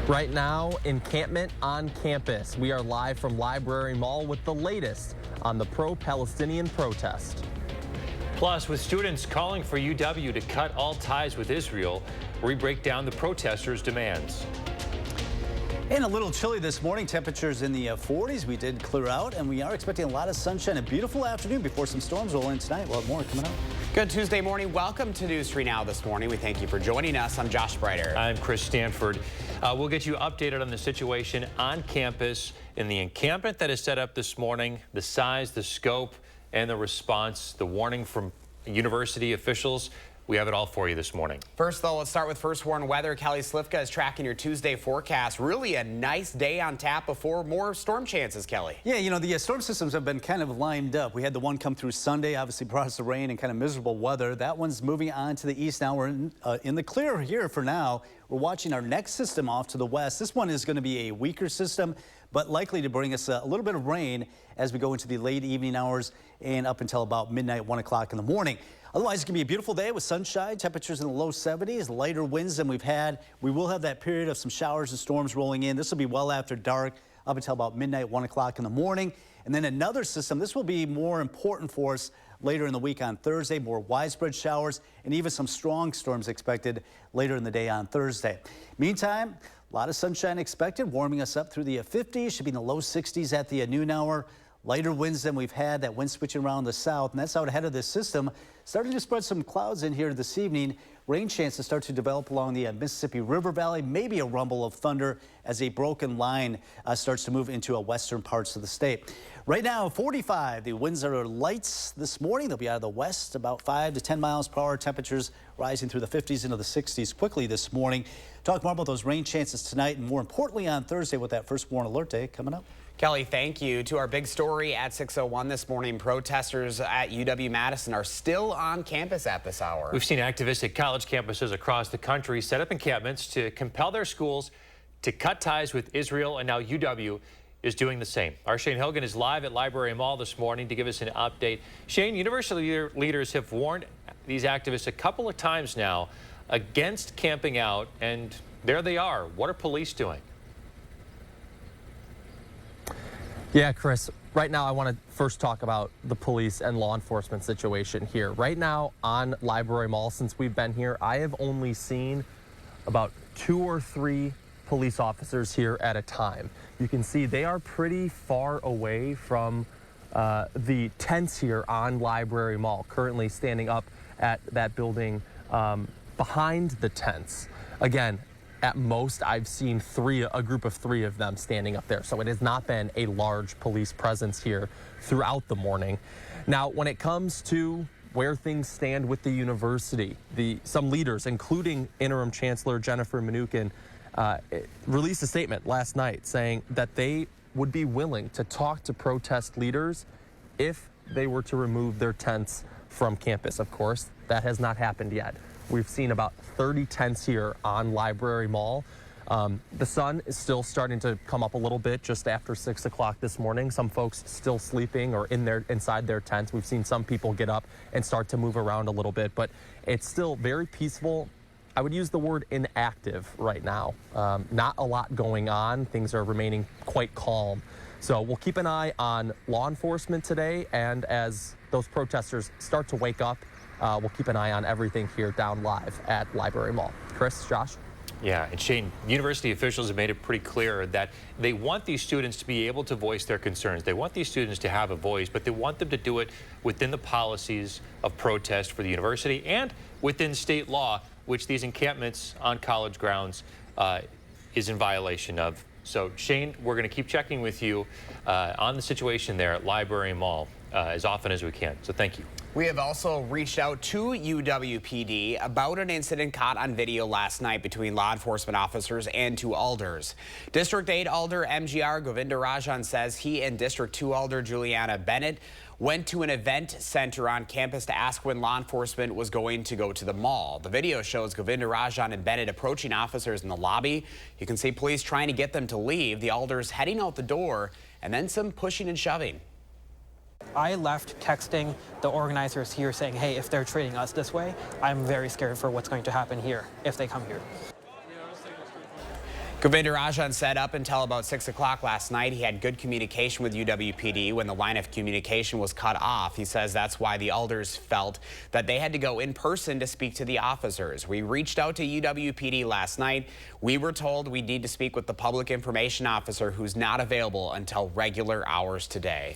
Right now, encampment on campus. We are live from Library Mall with the latest on the pro-Palestinian protest. Plus, with students calling for UW to cut all ties with Israel, we break down the protesters' demands. And a little chilly this morning. Temperatures in the 40s. We did clear out, and we are expecting a lot of sunshine. A beautiful afternoon before some storms roll in tonight. We'll have more coming up. Good Tuesday morning. Welcome to News 3 Now this morning. We thank you for joining us. I'm Josh Breiter. I'm Chris Stanford. We'll get you updated on the situation on campus in the encampment that is set up this morning, the size, the scope, and the response, the warning from university officials. We have it all for you this morning. First, though, let's start with First Warn Weather. Kelly Slifka is tracking your Tuesday forecast. Really a nice day on tap before more storm chances, Kelly. Yeah, you know, the storm systems have been kind of lined up. We had the one come through Sunday, obviously brought us the rain and kind of miserable weather. That one's moving on to the east now. We're in the clear here for now. We're watching our next system off to the west. This one is going to be a weaker system, but likely to bring us a little bit of rain as we go into the late evening hours and up until about midnight, 1 o'clock in the morning. Otherwise, it's going to be a beautiful day with sunshine, temperatures in the low 70s, lighter winds than we've had. We will have that period of some showers and storms rolling in. This will be well after dark up until about midnight, 1 o'clock in the morning. And then another system, this will be more important for us later in the week on Thursday, more widespread showers and even some strong storms expected later in the day on Thursday. Meantime, a lot of sunshine expected, warming us up through the 50s, should be in the low 60s at the noon hour. Lighter winds than we've had, that wind switching around the south, and that's out ahead of this system. Starting to spread some clouds in here this evening. Rain chances start to develop along the Mississippi River Valley. Maybe a rumble of thunder as a broken line starts to move into western parts of the state. Right now, 45. The winds are light this morning. They'll be out of the west, about 5 to 10 miles per hour. Temperatures rising through the 50s into the 60s quickly this morning. Talk more about those rain chances tonight and more importantly on Thursday with that First Warn Alert Day coming up. Kelly, thank you. To our big story at 6:01 this morning, protesters at UW-Madison are still on campus at this hour. We've seen activists at college campuses across the country set up encampments to compel their schools to cut ties with Israel, and now UW is doing the same. Our Shane Hilgen is live at Library Mall this morning to give us an update. Shane, university leaders have warned these activists a couple of times now against camping out, and there they are. What are police doing? Yeah, Chris, right now I want to first talk about the police and law enforcement situation here. Right now on Library Mall, since we've been here, I have only seen about 2 or 3 police officers here at a time. You can see they are pretty far away from the tents here on Library Mall, currently standing up at that building behind the tents. Again, at most, I've seen a group of 3 of them standing up there. So it has not been a large police presence here throughout the morning. Now, when it comes to where things stand with the university, some leaders, including Interim Chancellor Jennifer Mnuchin, released a statement last night saying that they would be willing to talk to protest leaders if they were to remove their tents from campus. Of course, that has not happened yet. We've seen about 30 tents here on Library Mall. The sun is still starting to come up a little bit just after 6 o'clock this morning. Some folks still sleeping or inside their tents. We've seen some people get up and start to move around a little bit, but it's still very peaceful. I would use the word inactive right now. Not a lot going on. Things are remaining quite calm. So we'll keep an eye on law enforcement today, and as those protesters start to wake up, we'll keep an eye on everything here down live at Library Mall. Chris, Josh? Yeah, and Shane, university officials have made it pretty clear that they want these students to be able to voice their concerns. They want these students to have a voice, but they want them to do it within the policies of protest for the university and within state law, which these encampments on college grounds is in violation of. So, Shane, we're going to keep checking with you on the situation there at Library Mall as often as we can. So thank you. We have also reached out to UWPD about an incident caught on video last night between law enforcement officers and 2 alders. District 8 Alder MGR Govindarajan says he and District 2 Alder Juliana Bennett went to an event center on campus to ask when law enforcement was going to go to the mall. The video shows Govindarajan and Bennett approaching officers in the lobby. You can see police trying to get them to leave, the alders heading out the door, and then some pushing and shoving. I left texting the organizers here saying, hey, if they're treating us this way, I'm very scared for what's going to happen here if they come here. Govinder Rajan said up until about 6 o'clock last night, he had good communication with UWPD. When the line of communication was cut off, he says that's why the alders felt that they had to go in person to speak to the officers. We reached out to UWPD last night. We were told we need to speak with the public information officer, who's not available until regular hours today.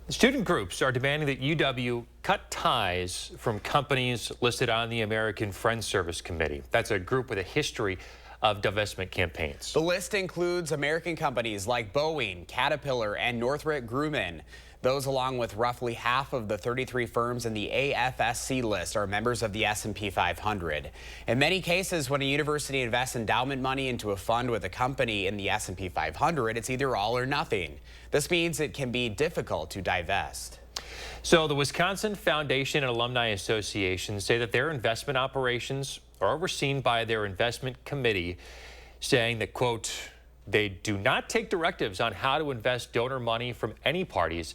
The student groups are demanding that UW cut ties from companies listed on the American Friends Service Committee. That's a group with a history of divestment campaigns. The list includes American companies like Boeing, Caterpillar, and Northrop Grumman. Those, along with roughly half of the 33 firms in the AFSC list, are members of the S&P 500. In many cases, when a university invests endowment money into a fund with a company in the S&P 500, it's either all or nothing. This means it can be difficult to divest. So the Wisconsin Foundation and Alumni Association say that their investment operations are overseen by their investment committee, saying that, quote, they do not take directives on how to invest donor money from any parties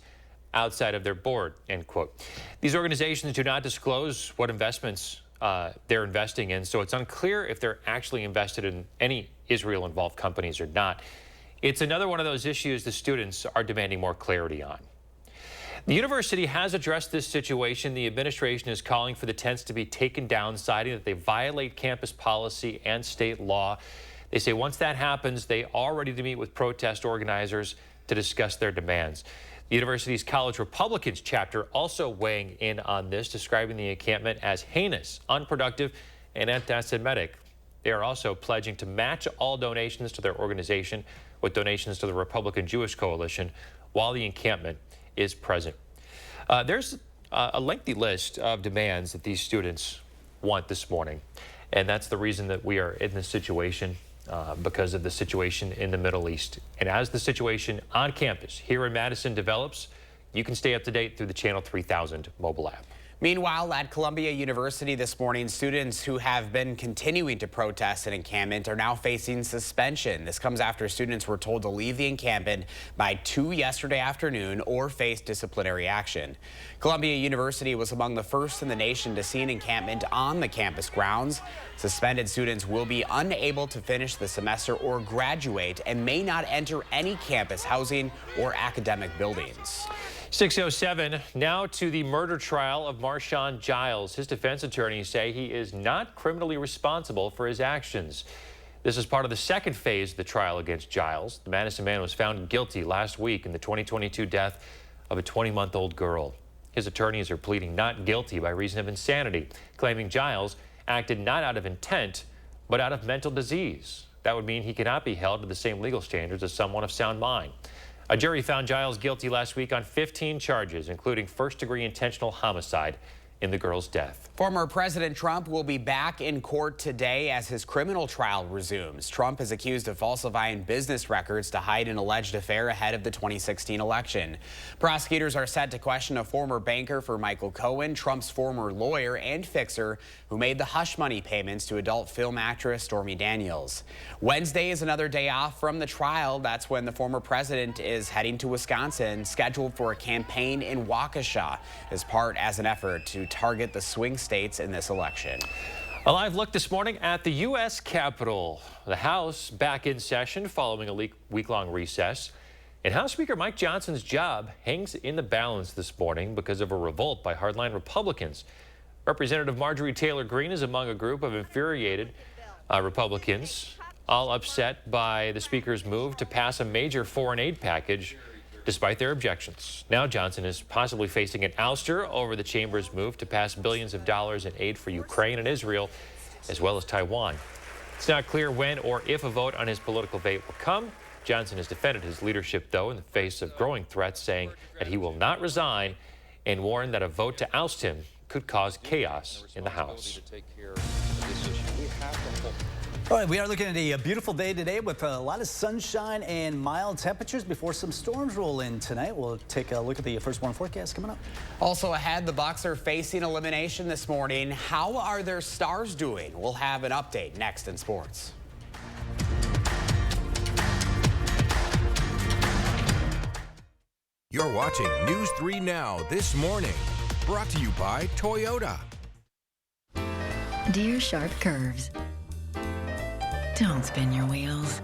outside of their board, end quote. These organizations do not disclose what investments they're investing in, so it's unclear if they're actually invested in any Israel-involved companies or not. It's another one of those issues the students are demanding more clarity on. The university has addressed this situation. The administration is calling for the tents to be taken down, citing that they violate campus policy and state law. They say once that happens, they are ready to meet with protest organizers to discuss their demands. The university's College Republicans chapter also weighing in on this, describing the encampment as heinous, unproductive, and anti-Semitic. They are also pledging to match all donations to their organization with donations to the Republican Jewish Coalition while the encampment is present. There's a lengthy list of demands that these students want this morning, and that's the reason that we are in this situation, because of the situation in the Middle East. And as the situation on campus here in Madison develops, you can stay up to date through the Channel 3000 mobile app. Meanwhile, at Columbia University this morning, students who have been continuing to protest an encampment are now facing suspension. This comes after students were told to leave the encampment by 2 yesterday afternoon or face disciplinary action. Columbia University was among the first in the nation to see an encampment on the campus grounds. Suspended students will be unable to finish the semester or graduate and may not enter any campus housing or academic buildings. 6:07, now to the murder trial of Marshawn Giles. His defense attorneys say he is not criminally responsible for his actions. This is part of the second phase of the trial against Giles. The Madison man was found guilty last week in the 2022 death of a 20-month-old girl. His attorneys are pleading not guilty by reason of insanity, claiming Giles acted not out of intent, but out of mental disease. That would mean he cannot be held to the same legal standards as someone of sound mind. A jury found Giles guilty last week on 15 charges, including first-degree intentional homicide in the girl's death. Former President Trump will be back in court today as his criminal trial resumes. Trump is accused of falsifying business records to hide an alleged affair ahead of the 2016 election. Prosecutors are set to question a former banker for Michael Cohen, Trump's former lawyer and fixer, who made the hush money payments to adult film actress Stormy Daniels. Wednesday is another day off from the trial. That's when the former president is heading to Wisconsin, scheduled for a campaign in Waukesha as an effort to target the swing states in this election. A live look this morning at the U.S. Capitol. The House back in session following a week-long recess. And House Speaker Mike Johnson's job hangs in the balance this morning because of a revolt by hardline Republicans. Representative Marjorie Taylor Greene is among a group of infuriated Republicans, all upset by the Speaker's move to pass a major foreign aid package despite their objections. Now Johnson is possibly facing an ouster over the chamber's move to pass billions of dollars in aid for Ukraine and Israel, as well as Taiwan. It's not clear when or if a vote on his political fate will come. Johnson has defended his leadership, though, in the face of growing threats, saying that he will not resign and warned that a vote to oust him could cause chaos in the House. All right, we are looking at a beautiful day today with a lot of sunshine and mild temperatures before some storms roll in tonight. We'll take a look at the first warning forecast coming up. Also ahead, the Bucs are facing elimination this morning. How are their stars doing? We'll have an update next in sports. You're watching News 3 Now this morning, brought to you by Toyota. Dear sharp curves, don't spin your wheels.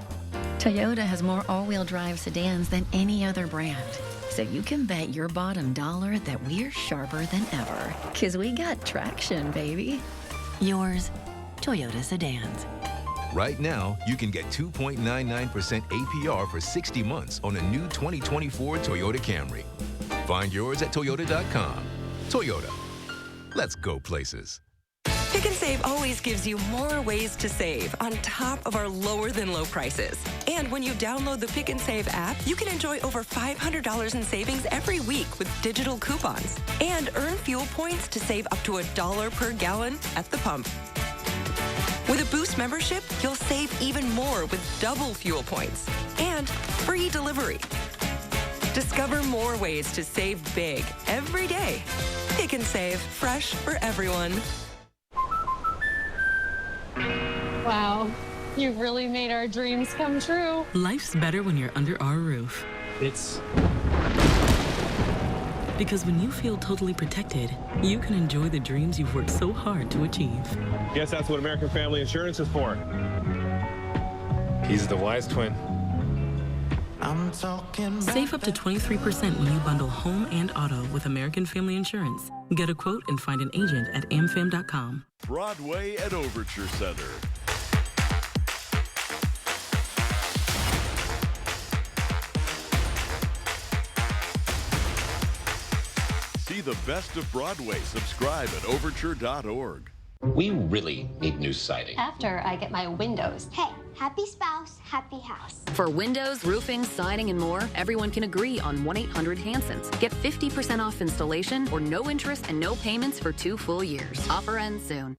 Toyota has more all-wheel drive sedans than any other brand. So you can bet your bottom dollar that we're sharper than ever. 'Cause we got traction, baby. Yours, Toyota sedans. Right now, you can get 2.99% APR for 60 months on a new 2024 Toyota Camry. Find yours at Toyota.com. Toyota. Let's go places. Pick and Save always gives you more ways to save on top of our lower than low prices. And when you download the Pick and Save app, you can enjoy over $500 in savings every week with digital coupons and earn fuel points to save up to $1 per gallon at the pump. With a Boost membership, you'll save even more with double fuel points and free delivery. Discover more ways to save big every day. Pick and Save, fresh for everyone. Wow, you've really made our dreams come true. Life's better when you're under our roof. Because when you feel totally protected, you can enjoy the dreams you've worked so hard to achieve. Guess that's what American Family Insurance is for. He's the wise twin. Save up to 23% when you bundle home and auto with American Family Insurance. Get a quote and find an agent at amfam.com. Broadway at Overture Center. See the best of Broadway. Subscribe at overture.org. We really need new siding. After I get my windows. Hey, happy spouse, happy house. For windows, roofing, siding, and more, everyone can agree on 1-800-HANSONS. Get 50% off installation or no interest and no payments for 2 full years. Offer ends soon.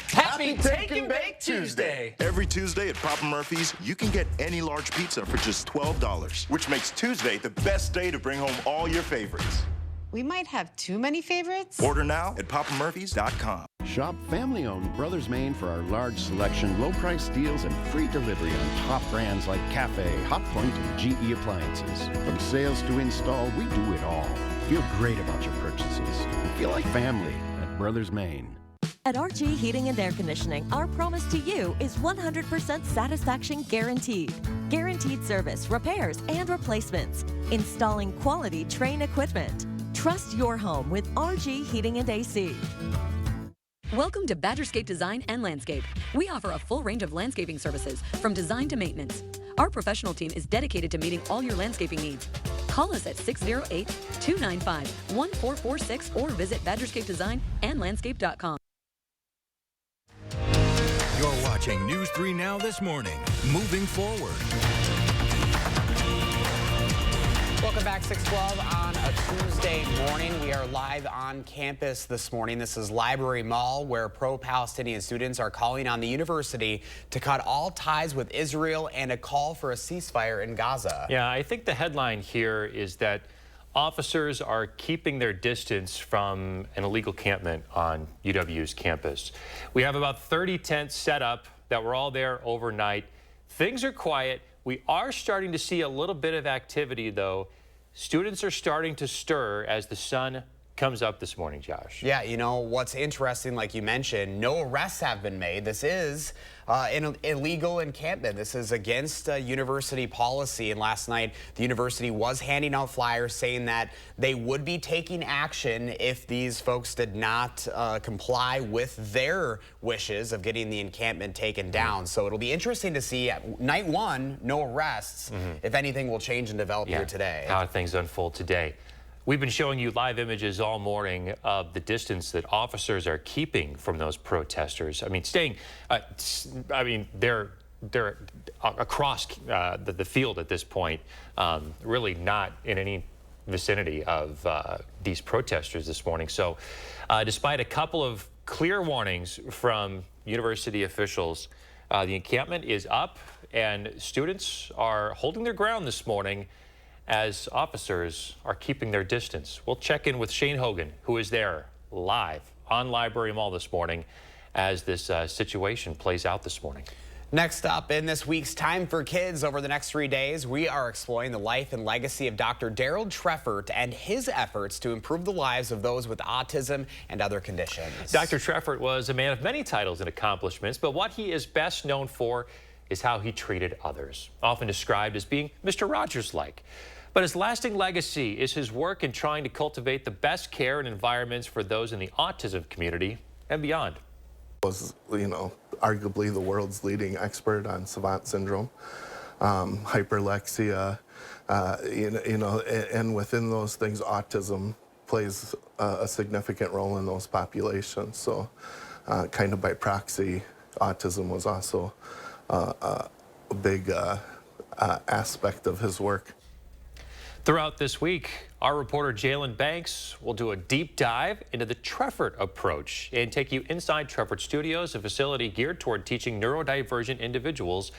Happy Take and Bake Tuesday! Every Tuesday at Papa Murphy's, you can get any large pizza for just $12, which makes Tuesday the best day to bring home all your favorites. We might have too many favorites. Order now at papamurphys.com. Shop family-owned Brothers Maine for our large selection, low-price deals, and free delivery on top brands like Cafe, Hotpoint, and GE Appliances. From sales to install, we do it all. Feel great about your purchases. And feel like family at Brothers Maine. At RG Heating and Air Conditioning, our promise to you is 100% satisfaction guaranteed. Guaranteed service, repairs, and replacements. Installing quality Trane equipment. Trust your home with RG Heating and AC. Welcome to Badgerscape Design and Landscape. We offer a full range of landscaping services, from design to maintenance. Our professional team is dedicated to meeting all your landscaping needs. Call us at 608-295-1446 or visit badgerscapedesignandlandscape.com. You're watching News 3 Now this morning. Moving forward. Welcome back, 6:12 on a Tuesday morning. We are live on campus this morning. This is Library Mall, where pro-Palestinian students are calling on the university to cut all ties with Israel and a call for a ceasefire in Gaza. Yeah, I think the headline here is that officers are keeping their distance from an illegal encampment on UW's campus. We have about 30 tents set up that were all there overnight. Things are quiet. We are starting to see a little bit of activity, though. Students are starting to stir as the sun comes up this morning, Josh. Yeah, you know, what's interesting, like you mentioned, no arrests have been made. This is an illegal encampment. This is against university policy. And last night, the university was handing out flyers saying that they would be taking action if these folks did not comply with their wishes of getting the encampment taken down. So it'll be interesting to see at night one, no arrests, if anything will change and develop here today. How things unfold today. We've been showing you live images all morning of the distance that officers are keeping from those protesters. I mean, they're across the field at this point, really not in any vicinity of these protesters this morning. So despite a couple of clear warnings from university officials, the encampment is up and students are holding their ground this morning as officers are keeping their distance. We'll check in with Shane Hogan, who is there live on Library Mall this morning as this situation plays out this morning. Next up in this week's Time for Kids, over the next 3 days, we are exploring the life and legacy of Dr. Daryl Treffert and his efforts to improve the lives of those with autism and other conditions. Dr. Treffert was a man of many titles and accomplishments, but what he is best known for is how he treated others, often described as being Mr. Rogers-like. But his lasting legacy is his work in trying to cultivate the best care and environments for those in the autism community and beyond. Was, arguably the world's leading expert on savant syndrome, hyperlexia, and within those things, autism plays a significant role in those populations. So kind of by proxy, autism was also a big aspect of his work. Throughout this week, our reporter Jalen Banks will do a deep dive into the Treffert approach and take you inside Treffert Studios, a facility geared toward teaching neurodivergent individuals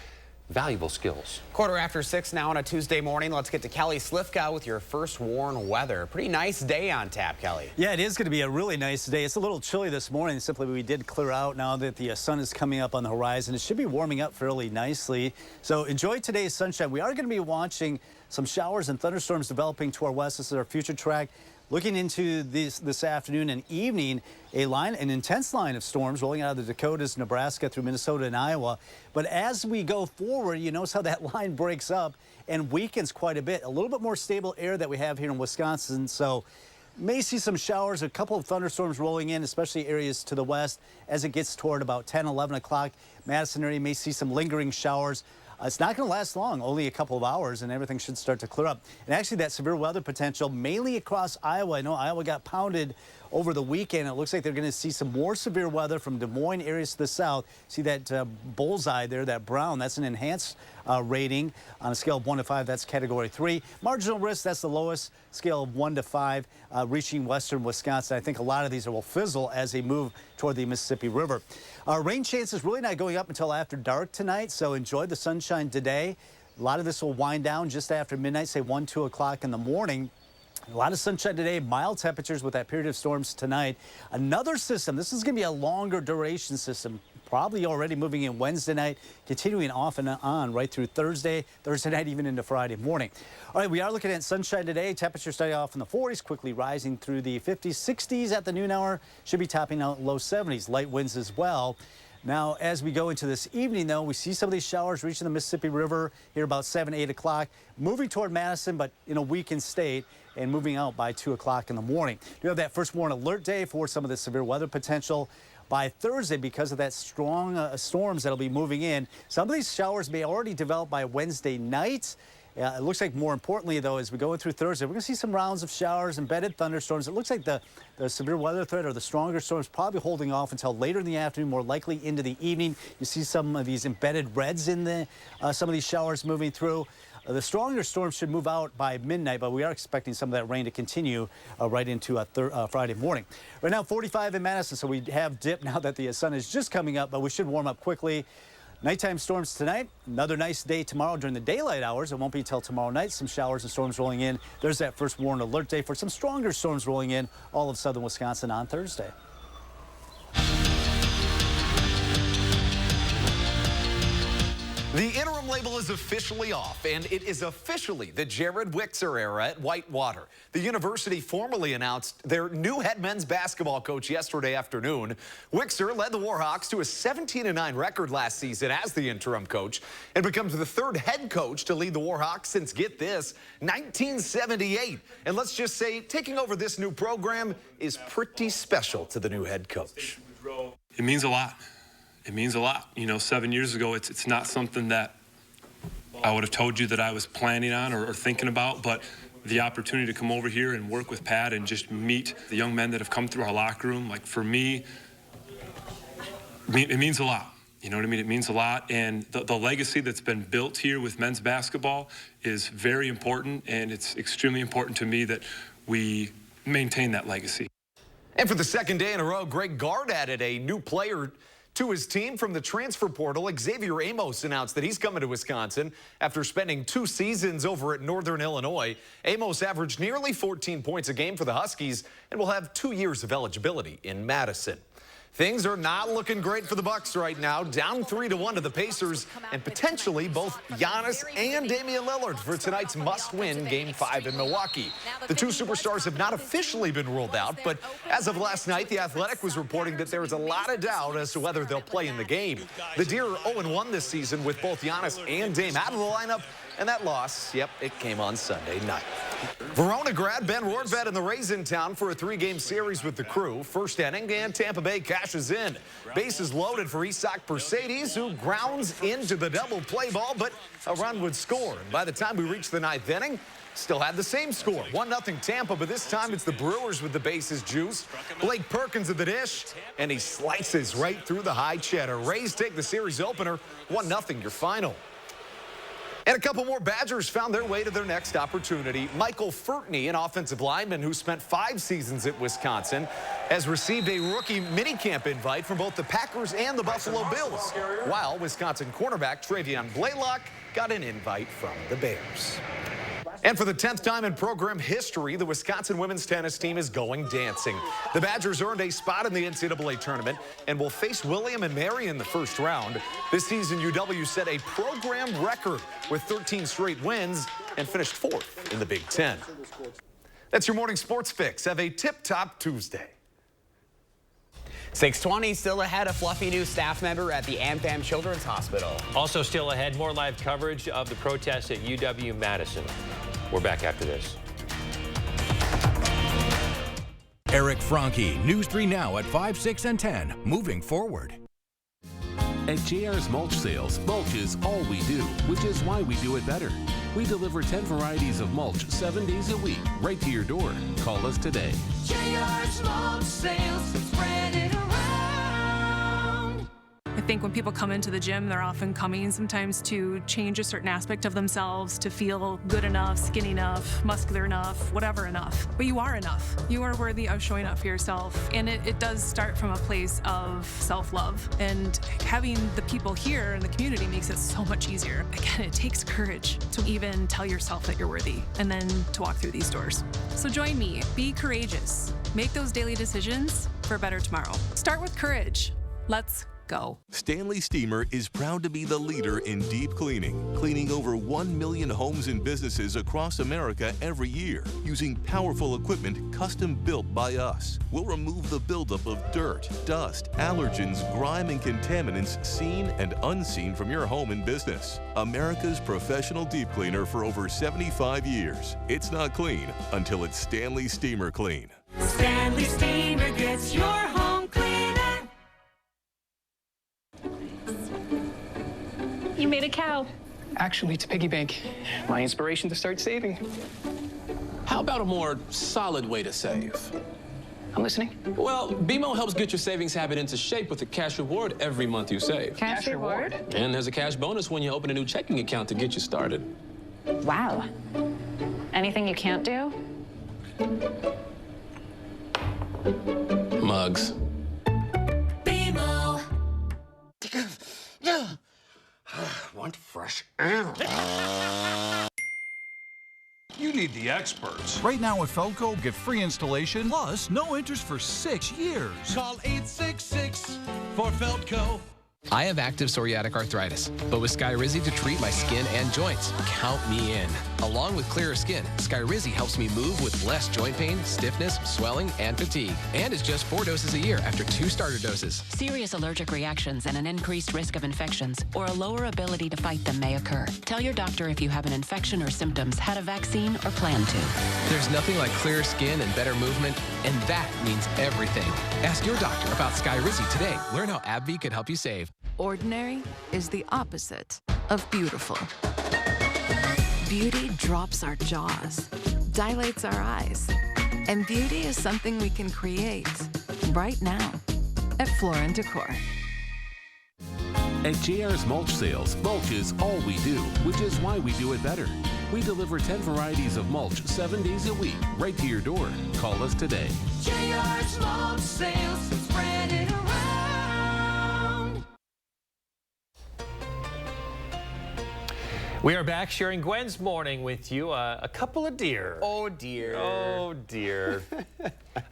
valuable skills. 6:15 now on a Tuesday morning. Let's get to Kelly Slifka with your first warn weather. Pretty nice day on tap, Kelly. Yeah, it is going to be a really nice day. It's a little chilly this morning. Simply, we did clear out now that the sun is coming up on the horizon. It should be warming up fairly nicely. So enjoy today's sunshine. We are going to be watching some showers and thunderstorms developing to our west. This is our future track. Looking into this afternoon and evening, an intense line of storms rolling out of the Dakotas, Nebraska through Minnesota and Iowa. But as we go forward, you notice how that line breaks up and weakens quite a bit. A little bit more stable air that we have here in Wisconsin. So may see some showers, a couple of thunderstorms rolling in, especially areas to the west as it gets toward about 10, 11 o'clock. Madison area may see some lingering showers. It's not going to last long, only a couple of hours, and everything should start to clear up. And actually, that severe weather potential mainly across Iowa. I know Iowa got pounded over the weekend. It looks like they're going to see some more severe weather from Des Moines areas to the south. See that bullseye there, that brown, that's an enhanced rating on a scale of 1 to 5. That's category 3. Marginal risk, that's the lowest, scale of 1 to 5, reaching western Wisconsin. I think a lot of these will fizzle as they move toward the Mississippi River. Rain chances really not going up until after dark tonight, so enjoy the sunshine today. A lot of this will wind down just after midnight, say 1, 2 o'clock in the morning. A lot of sunshine today, mild temperatures with that period of storms tonight. Another system, this is going to be a longer duration system, probably already moving in Wednesday night, continuing off and on right through Thursday night, even into Friday morning. All right, we are looking at sunshine today. Temperatures starting off in the 40s, quickly rising through the 50s, 60s at the noon hour. Should be topping out low 70s, light winds as well. Now, as we go into this evening, though, we see some of these showers reaching the Mississippi River here about 7, 8 o'clock, moving toward Madison, but in a weakened state, and moving out by 2 o'clock in the morning. We have that first warn alert day for some of the severe weather potential. By Thursday, because of that strong storms that'll be moving in, some of these showers may already develop by Wednesday night. It looks like more importantly, though, as we go through Thursday, we're going to see some rounds of showers, embedded thunderstorms. It looks like the severe weather threat or the stronger storms probably holding off until later in the afternoon, more likely into the evening. You see some of these embedded reds in some of these showers moving through. The stronger storms should move out by midnight, but we are expecting some of that rain to continue right into Friday morning. Right now, 45 in Madison, so we have dipped now that the sun is just coming up, but we should warm up quickly. Nighttime storms tonight. Another nice day tomorrow during the daylight hours. It won't be until tomorrow night. Some showers and storms rolling in. There's that first warn alert day for some stronger storms rolling in all of southern Wisconsin on Thursday. The interim label is officially off, and it is officially the Jared Wixer era at Whitewater. The university formally announced their new head men's basketball coach yesterday afternoon. Wixer led the Warhawks to a 17-9 record last season as the interim coach and becomes the third head coach to lead the Warhawks since, get this, 1978. And let's just say taking over this new program is pretty special to the new head coach. It means a lot. It means a lot. 7 years ago, it's not something that I would have told you that I was planning on or thinking about, but the opportunity to come over here and work with Pat and just meet the young men that have come through our locker room, like for me, it means a lot. You know what I mean? It means a lot. And the legacy that's been built here with men's basketball is very important, and it's extremely important to me that we maintain that legacy. And for the second day in a row, Greg Gard added a new player to his team from the transfer portal. Xavier Amos announced that he's coming to Wisconsin after spending 2 seasons over at Northern Illinois. Amos averaged nearly 14 points a game for the Huskies and will have 2 years of eligibility in Madison. Things are not looking great for the Bucks right now. Down 3-1 to the Pacers, and potentially both Giannis and Damian Lillard for tonight's must-win Game 5 in Milwaukee. The two superstars have not officially been ruled out, but as of last night, The Athletic was reporting that there is a lot of doubt as to whether they'll play in the game. The Deer are 0-1 this season with both Giannis and Dame out of the lineup, and that loss, yep, it came on Sunday night. Verona grad Ben Rortvedt and the Rays in town for a 3-game series with the Crew. First inning, and Tampa Bay cashes in. Bases loaded for Isak Persades, who grounds into the double play ball, but a run would score. And by the time we reached the 9th inning, still had the same score, 1-0 Tampa, but this time it's the Brewers with the bases juice. Blake Perkins at the dish, and he slices right through the high cheddar. Rays take the series opener, 1-0 your final. And a couple more Badgers found their way to their next opportunity. Michael Furtney, an offensive lineman who spent 5 seasons at Wisconsin, has received a rookie minicamp invite from both the Packers and the Buffalo Bills, while Wisconsin cornerback Travion Blaylock got an invite from the Bears. And for the 10th time in program history, the Wisconsin women's tennis team is going dancing. The Badgers earned a spot in the NCAA tournament and will face William and Mary in the first round. This season, UW set a program record with 13 straight wins and finished 4th in the Big Ten. That's your morning sports fix. Have a tip-top Tuesday. 6:20, still ahead, a fluffy new staff member at the AmFam Children's Hospital. Also still ahead, more live coverage of the protests at UW-Madison. We're back after this. Eric Franke, News 3 Now at 5, 6, and 10. Moving forward. At JR's Mulch Sales, mulch is all we do, which is why we do it better. We deliver 10 varieties of mulch 7 days a week, right to your door. Call us today. JR's Mulch Sales, spread it around. I think when people come into the gym, they're often coming sometimes to change a certain aspect of themselves, to feel good enough, skinny enough, muscular enough, whatever enough. But you are enough. You are worthy of showing up for yourself. And it does start from a place of self-love. And having the people here in the community makes it so much easier. Again, it takes courage to even tell yourself that you're worthy and then to walk through these doors. So join me. Be courageous. Make those daily decisions for a better tomorrow. Start with courage. Let's go. Stanley Steamer is proud to be the leader in deep cleaning, cleaning over 1 million homes and businesses across America every year, using powerful equipment custom built by us. We'll remove the buildup of dirt, dust, allergens, grime, and contaminants seen and unseen from your home and business. America's professional deep cleaner for over 75 years. It's not clean until it's Stanley Steamer Clean. Stanley Steamer gets your home cleaner. You made a cow. Actually, it's a piggy bank. My inspiration to start saving. How about a more solid way to save? I'm listening. Well, BMO helps get your savings habit into shape with a cash reward every month you save. Cash reward? And there's a cash bonus when you open a new checking account to get you started. Wow. Anything you can't do? Mugs. BMO. Want fresh air. You need the experts. Right now with Feldco, get free installation plus no interest for 6 years. Call 866 for Feldco. I have active psoriatic arthritis, but with Skyrizi to treat my skin and joints, count me in. Along with clearer skin, Skyrizi helps me move with less joint pain, stiffness, swelling, and fatigue. And it's just 4 doses a year after 2 starter doses. Serious allergic reactions and an increased risk of infections or a lower ability to fight them may occur. Tell your doctor if you have an infection or symptoms, had a vaccine, or plan to. There's nothing like clearer skin and better movement, and that means everything. Ask your doctor about Skyrizi today. Learn how AbbVie could help you save. Ordinary is the opposite of beautiful. Beauty drops our jaws, dilates our eyes, and beauty is something we can create right now at Floor & Decor. At JR's Mulch Sales, mulch is all we do, which is why we do it better. We deliver 10 varieties of mulch 7 days a week, right to your door. Call us today. JR's Mulch Sales, spread it around. We are back sharing Gwen's morning with you. A couple of deer. Oh, dear. Oh, dear.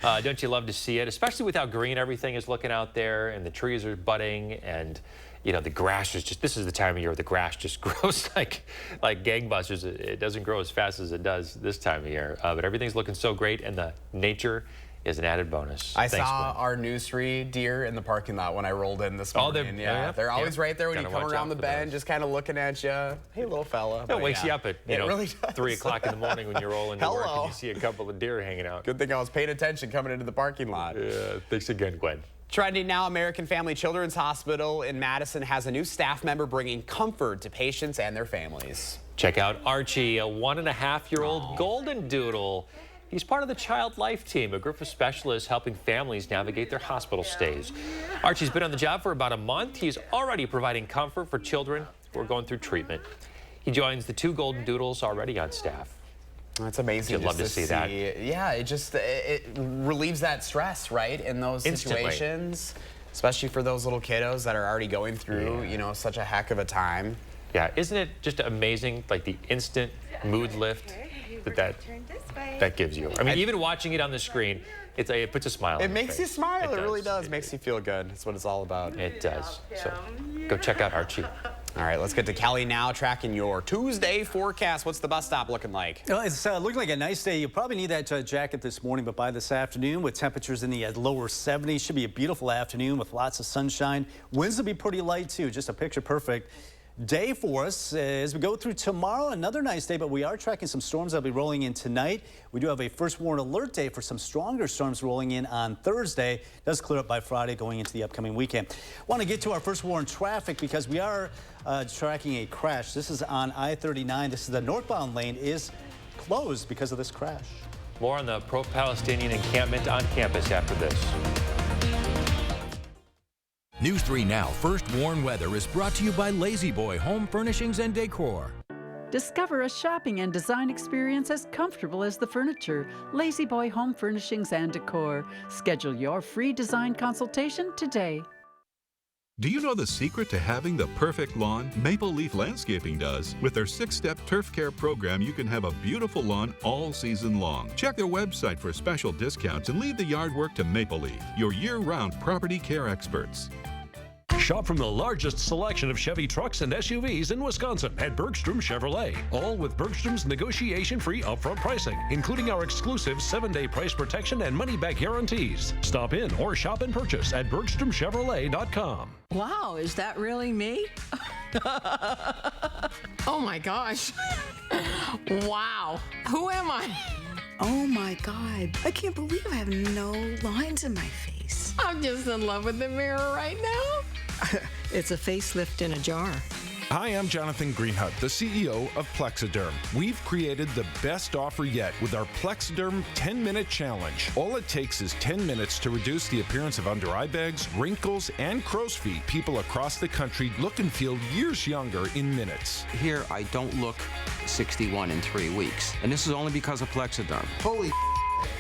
Don't you love to see it, especially with how green everything is looking out there, and the trees are budding, and you know, the grass is just, this is the time of year the grass just grows like gangbusters. It doesn't grow as fast as it does this time of year, but everything's looking so great, and the nature is an added bonus. I saw our nursery deer in the parking lot when I rolled in this morning. They're always right there when you come around the bend, just kind of looking at you. Hey, little fella. It wakes you up at really 3 o'clock in the morning when you're rolling to work and you see a couple of deer hanging out. Good thing I was paying attention coming into the parking lot. Yeah, thanks again, Gwen. Trending now, American Family Children's Hospital in Madison has a new staff member bringing comfort to patients and their families. Check out Archie, a 1.5-year-old golden doodle. He's part of the Child Life Team, a group of specialists helping families navigate their hospital stays. Archie's been on the job for about a month. He's already providing comfort for children who are going through treatment. He joins the 2 golden doodles already on staff. That's amazing. You'd love to see that. Yeah, it relieves that stress, right, in those situations, especially for those little kiddos that are already going through, you know, such a heck of a time. Yeah, isn't it just amazing, like the instant mood lift that gives you? I mean, even watching it on the screen, it puts a smile on your face. It makes you smile. It really does. It makes you feel good. That's what it's all about. It does. So go check out Archie. All right, let's get to Kelly now, tracking your Tuesday forecast. What's the bus stop looking like? Well, it's looking like a nice day. You probably need that jacket this morning, but by this afternoon, with temperatures in the lower 70s, should be a beautiful afternoon with lots of sunshine. Winds will be pretty light, too. Just a picture perfect day for us as we go through tomorrow. Another nice day, but we are tracking some storms that'll be rolling in tonight. We do have a first warn alert day for some stronger storms rolling in on Thursday. It does clear up by Friday going into the upcoming weekend. Want to get to our first warn traffic because we are tracking a crash. This is on I-39. This is the northbound lane is closed because of this crash. More on the pro-Palestinian encampment on campus after this. News 3 Now First Warn Weather is brought to you by Lazy Boy Home Furnishings and Decor. Discover a shopping and design experience as comfortable as the furniture. Lazy Boy Home Furnishings and Decor. Schedule your free design consultation today. Do you know the secret to having the perfect lawn? Maple Leaf Landscaping does. With their 6-step turf care program, you can have a beautiful lawn all season long. Check their website for special discounts and leave the yard work to Maple Leaf, your year-round property care experts. Shop from the largest selection of Chevy trucks and SUVs in Wisconsin at Bergstrom Chevrolet. All with Bergstrom's negotiation-free upfront pricing, including our exclusive 7-day price protection and money-back guarantees. Stop in or shop and purchase at BergstromChevrolet.com. Wow, is that really me? Oh my gosh. Wow. Who am I? Oh my God. I can't believe I have no lines in my face. I'm just in love with the mirror right now. It's a facelift in a jar. Hi, I'm Jonathan Greenhut, the CEO of Plexiderm. We've created the best offer yet with our Plexiderm 10-minute challenge. All it takes is 10 minutes to reduce the appearance of under-eye bags, wrinkles, and crow's feet. People across the country look and feel years younger in minutes. Here, I don't look 61 in 3 weeks, and this is only because of Plexiderm. Holy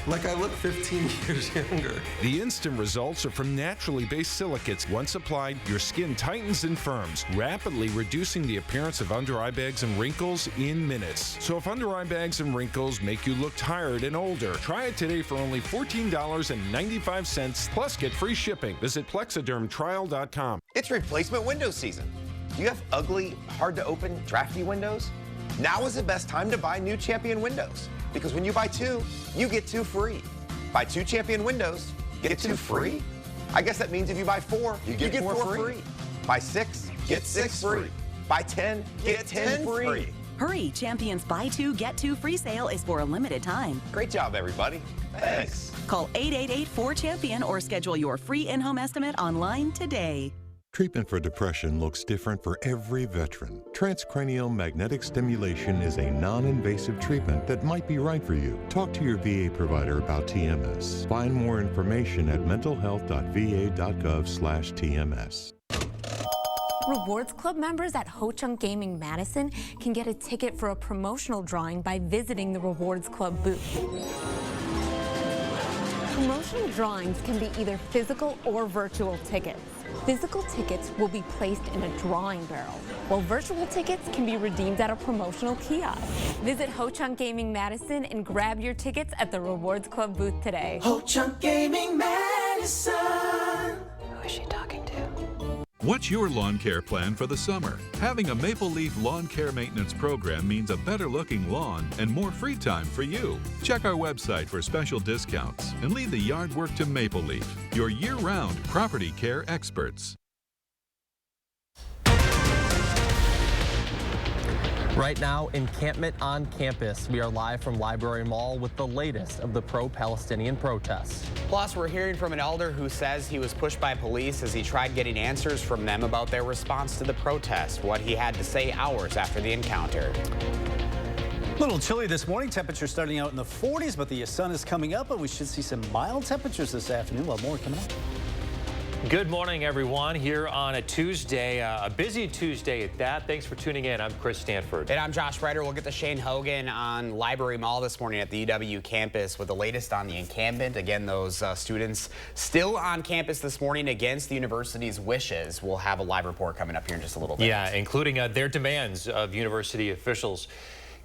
like I look 15 years younger. The instant results are from naturally based silicates. Once applied, your skin tightens and firms, rapidly reducing the appearance of under-eye bags and wrinkles in minutes. So if under-eye bags and wrinkles make you look tired and older, try it today for only $14.95, plus get free shipping. Visit plexidermtrial.com. It's replacement window season. Do you have ugly, hard-to-open, drafty windows? Now is the best time to buy new Champion windows. Because when you buy 2, you get 2 free. Buy 2 Champion windows, get 2 free? I guess that means if you buy 4, you get 4 free. Buy 6, get 6 free. Buy 10, get 10 free. Hurry, Champion's Buy 2, Get 2 free sale is for a limited time. Great job, everybody. Thanks. Call 888-4CHAMPION or schedule your free in-home estimate online today. Treatment for depression looks different for every veteran. Transcranial magnetic stimulation is a non-invasive treatment that might be right for you. Talk to your VA provider about TMS. Find more information at mentalhealth.va.gov/TMS. Rewards Club members at Ho Chunk Gaming Madison can get a ticket for a promotional drawing by visiting the Rewards Club booth. Promotional drawings can be either physical or virtual tickets. Physical tickets will be placed in a drawing barrel, while virtual tickets can be redeemed at a promotional kiosk. Visit Ho-Chunk Gaming Madison and grab your tickets at the Rewards Club booth today. Ho-Chunk Gaming Madison. Who is she talking to? What's your lawn care plan for the summer? Having a Maple Leaf lawn care maintenance program means a better looking lawn and more free time for you. Check our website for special discounts and leave the yard work to Maple Leaf, your year-round property care experts. Right now, encampment on campus. We are live from Library Mall with the latest of the pro-Palestinian protests. Plus, we're hearing from an elder who says he was pushed by police as he tried getting answers from them about their response to the protest, what he had to say hours after the encounter. A little chilly this morning. Temperatures starting out in the 40s, but the sun is coming up, and we should see some mild temperatures this afternoon. Well, more coming up. Good morning, everyone, here on a Tuesday, a busy Tuesday at that. Thanks for tuning in. I'm Chris Stanford. And I'm Josh Ryder. We'll get to Shane Hogan on Library Mall this morning at the UW campus with the latest on the encampment. Again, those students still on campus this morning against the university's wishes. We'll have a live report coming up here in just a little bit. Yeah, including their demands of university officials.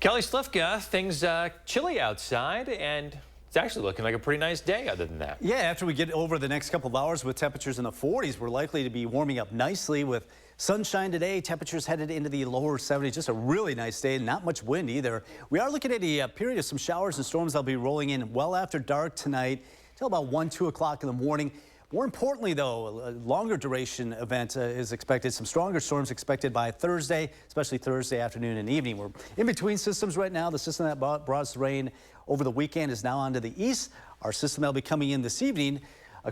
Kelly Slifka, things chilly outside, and it's actually looking like a pretty nice day other than that. Yeah, after we get over the next couple of hours with temperatures in the 40s, we're likely to be warming up nicely with sunshine today. Temperatures headed into the lower 70s. Just a really nice day. Not much wind either. We are looking at a period of some showers and storms that'll be rolling in well after dark tonight till about 1, 2 o'clock in the morning. More importantly, though, a longer duration event is expected. Some stronger storms expected by Thursday, especially Thursday afternoon and evening. We're in between systems right now. The system that brought us rain over the weekend is now onto the east. Our system that will be coming in this evening,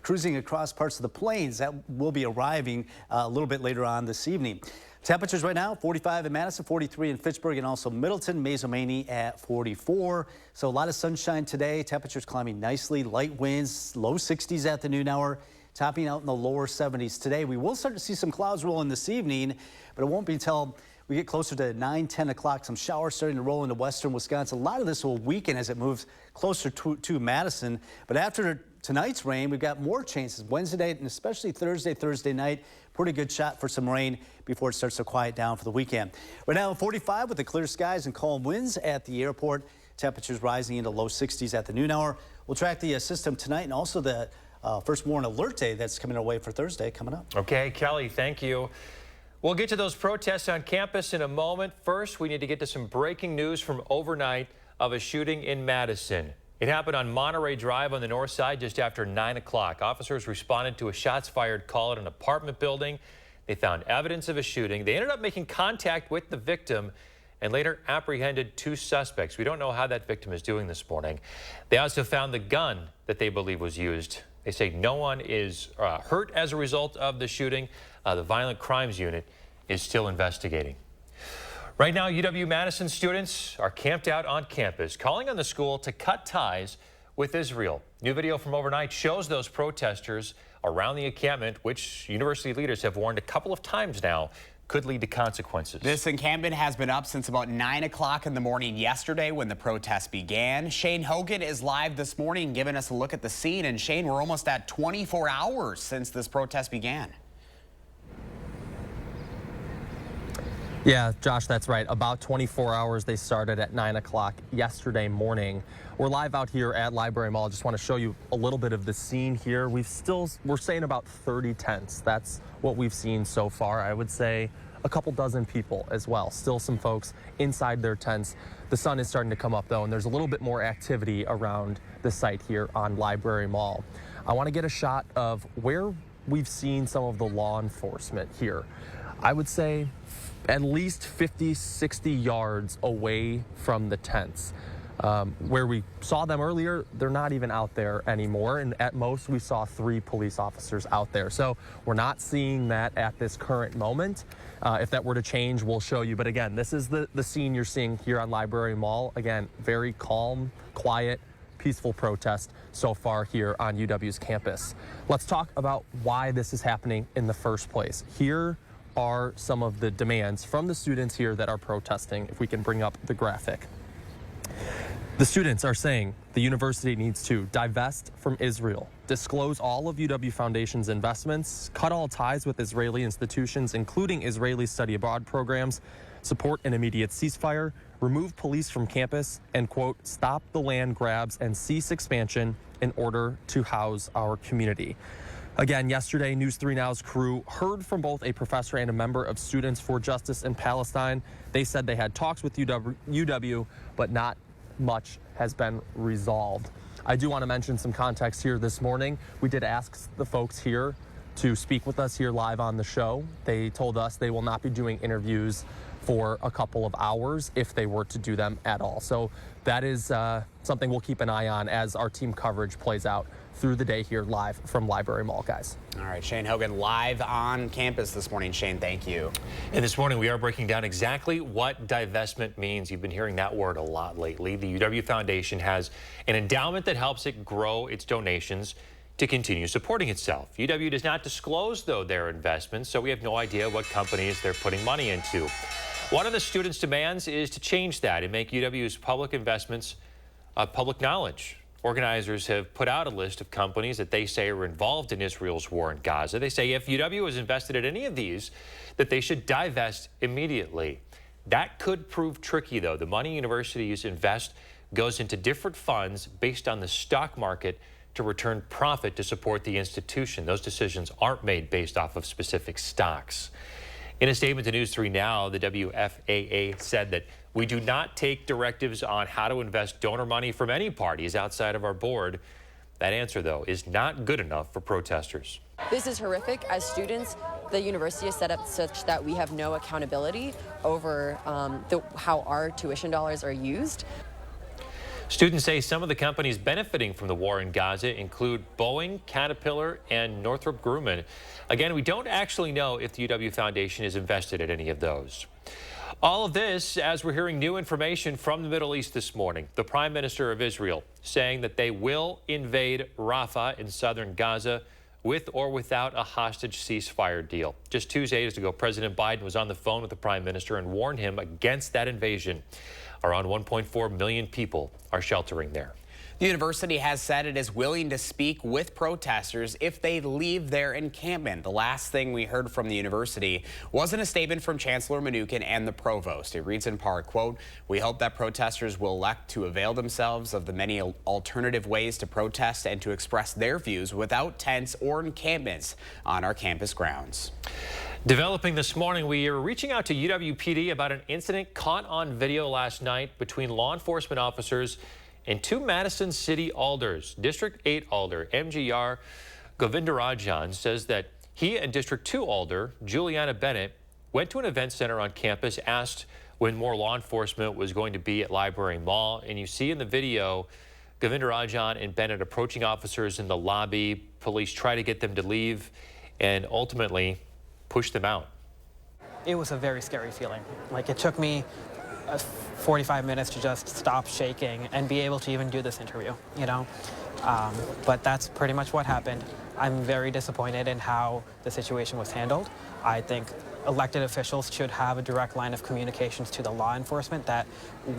cruising across parts of the plains. That will be arriving a little bit later on this evening. Temperatures right now, 45 in Madison, 43 in Fitchburg, and also Middleton, Mazomanie at 44. So a lot of sunshine today. Temperatures climbing nicely. Light winds, low 60s at the noon hour, topping out in the lower 70s today. We will start to see some clouds rolling this evening, but it won't be until we get closer to 9, 10 o'clock. Some showers starting to roll into western Wisconsin. A lot of this will weaken as it moves closer to Madison. But after tonight's rain, we've got more chances Wednesday night and especially Thursday night. Pretty good shot for some rain before it starts to quiet down for the weekend. Right now, 45 with the clear skies and calm winds at the airport. Temperatures rising into low 60s at the noon hour. We'll track the system tonight and also the first morning alert day that's coming our way for Thursday coming up. Okay, Kelly, thank you. We'll get to those protests on campus in a moment. First, we need to get to some breaking news from overnight of a shooting in Madison. It happened on Monterey Drive on the north side just after 9 o'clock. Officers responded to a shots fired call at an apartment building. They found evidence of a shooting. They ended up making contact with the victim and later apprehended 2 suspects. We don't know how that victim is doing this morning. They also found the gun that they believe was used. They say no one is hurt as a result of the shooting. The Violent Crimes Unit is still investigating. Right now, UW-Madison students are camped out on campus, calling on the school to cut ties with Israel. New video from overnight shows those protesters around the encampment, which university leaders have warned a couple of times now could lead to consequences. This encampment has been up since about 9 o'clock in the morning yesterday when the protest began. Shane Hogan is live this morning giving us a look at the scene. And Shane, we're almost at 24 hours since this protest began. Yeah, Josh, that's right. About 24 hours. They started at 9 o'clock yesterday morning. We're live out here at Library Mall. Just want to show you a little bit of the scene here. We're saying about 30 tents. That's what we've seen so far. I would say a couple dozen people as well. Still some folks inside their tents. The sun is starting to come up though, and there's a little bit more activity around the site here on Library Mall. I want to get a shot of where we've seen some of the law enforcement here. I would say at least 50, 60 yards away from the tents. Where we saw them earlier, they're not even out there anymore. And at most, we saw 3 police officers out there. So we're not seeing that at this current moment. If that were to change, we'll show you. But again, this is the scene you're seeing here on Library Mall. Again, very calm, quiet, peaceful protest so far here on UW's campus. Let's talk about why this is happening in the first place. Here are some of the demands from the students here that are protesting. If we can bring up the graphic. The students are saying the university needs to divest from Israel, disclose all of UW Foundation's investments, cut all ties with Israeli institutions, including Israeli study abroad programs, support an immediate ceasefire, remove police from campus, and, quote, stop the land grabs and cease expansion in order to house our community. Again, yesterday, News 3 Now's crew heard from both a professor and a member of Students for Justice in Palestine. They said they had talks with UW, but not much has been resolved. I do want to mention some context here this morning. We did ask the folks here to speak with us here live on the show. They told us they will not be doing interviews for a couple of hours if they were to do them at all. So that is something we'll keep an eye on as our team coverage plays out through the day here live from Library Mall, guys. All right, Shane Hogan live on campus this morning. Shane, thank you. And this morning we are breaking down exactly what divestment means. You've been hearing that word a lot lately. The UW Foundation has an endowment that helps it grow its donations to continue supporting itself. UW does not disclose, though, their investments, so we have no idea what companies they're putting money into. One of the students' demands is to change that and make UW's public investments public knowledge. Organizers have put out a list of companies that they say are involved in Israel's war in Gaza. They say if UW is invested in any of these, that they should divest immediately. That could prove tricky, though. The money universities invest goes into different funds based on the stock market to return profit to support the institution. Those decisions aren't made based off of specific stocks. In a statement to News 3 Now, the WFAA said that we do not take directives on how to invest donor money from any parties outside of our board. That answer, though, is not good enough for protesters. This is horrific. As students, the university is set up such that we have no accountability over how our tuition dollars are used. Students say some of the companies benefiting from the war in Gaza include Boeing, Caterpillar, and Northrop Grumman. Again, we don't actually know if the UW Foundation is invested in any of those. All of this as we're hearing new information from the Middle East this morning. The Prime Minister of Israel saying that they will invade Rafah in southern Gaza with or without a hostage ceasefire deal. Just 2 days ago, President Biden was on the phone with the Prime Minister and warned him against that invasion. Around 1.4 million people are sheltering there. The university has said it is willing to speak with protesters if they leave their encampment. The last thing we heard from the university was in a statement from Chancellor Mnuchin and the provost. It reads in part, quote, "We hope that protesters will elect to avail themselves of the many alternative ways to protest and to express their views without tents or encampments on our campus grounds." Developing this morning, we are reaching out to UWPD about an incident caught on video last night between law enforcement officers and two Madison City alders. District 8 alder MGR Govindarajan says that he and District 2 alder Juliana Bennett went to an event center on campus, asked when more law enforcement was going to be at Library Mall. And you see in the video Govindarajan and Bennett approaching officers in the lobby. Police try to get them to leave and ultimately push them out. It was a very scary feeling. Like, it took me 45 minutes to just stop shaking and be able to even do this interview, you know? But that's pretty much what happened. I'm very disappointed in how the situation was handled. I think elected officials should have a direct line of communications to the law enforcement that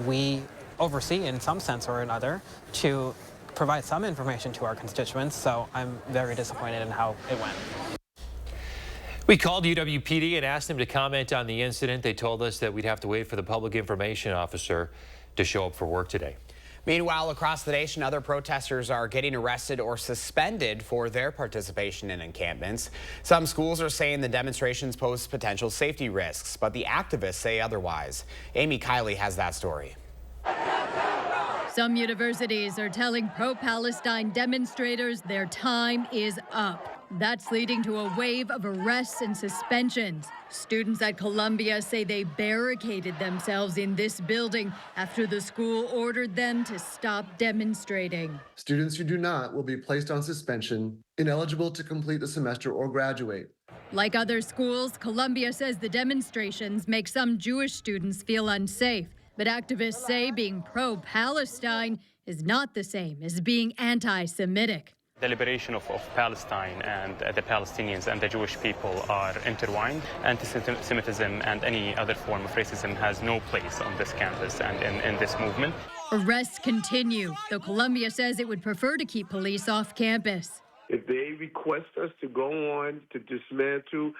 we oversee in some sense or another to provide some information to our constituents. So I'm very disappointed in how it went. We called UWPD and asked them to comment on the incident. They told us that we'd have to wait for the public information officer to show up for work today. Meanwhile, across the nation, other protesters are getting arrested or suspended for their participation in encampments. Some schools are saying the demonstrations pose potential safety risks, but the activists say otherwise. Amy Kiley has that story. Some universities are telling pro-Palestine demonstrators their time is up. That's leading to a wave of arrests and suspensions. Students at Columbia say they barricaded themselves in this building after the school ordered them to stop demonstrating. Students who do not will be placed on suspension, ineligible to complete the semester or graduate. Like other schools, Columbia says the demonstrations make some Jewish students feel unsafe. But activists say being pro-Palestine is not the same as being anti-Semitic. The liberation of Palestine and the Palestinians and the Jewish people are intertwined. Anti-Semitism and any other form of racism has no place on this campus and in this movement. Arrests continue, though Columbia says it would prefer to keep police off campus. If they request us to go on to dismantle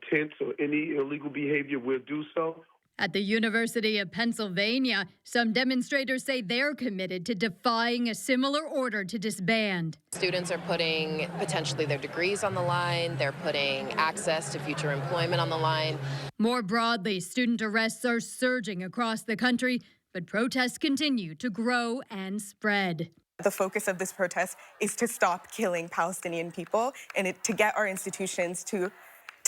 tents or any illegal behavior, we'll do so. At the University of Pennsylvania, some demonstrators say they're committed to defying a similar order to disband. Students are putting potentially their degrees on the line. They're putting access to future employment on the line. More broadly, student arrests are surging across the country, but protests continue to grow and spread. The focus of this protest is to stop killing Palestinian people and to get our institutions to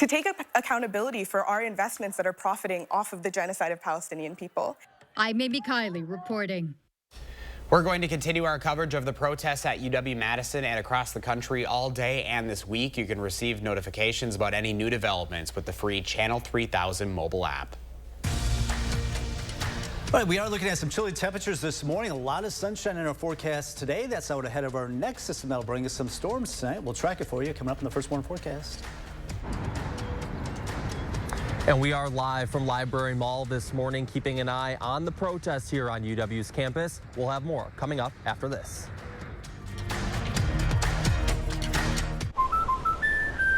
take accountability for our investments that are profiting off of the genocide of Palestinian people. I'm Amy Kiley reporting. We're going to continue our coverage of the protests at UW-Madison and across the country all day and this week. You can receive notifications about any new developments with the free Channel 3000 mobile app. All right, we are looking at some chilly temperatures this morning. A lot of sunshine in our forecast today. That's out ahead of our next system that'll bring us some storms tonight. We'll track it for you coming up in the first morning forecast. And we are live from Library Mall this morning, keeping an eye on the protests here on UW's campus. We'll have more coming up after this.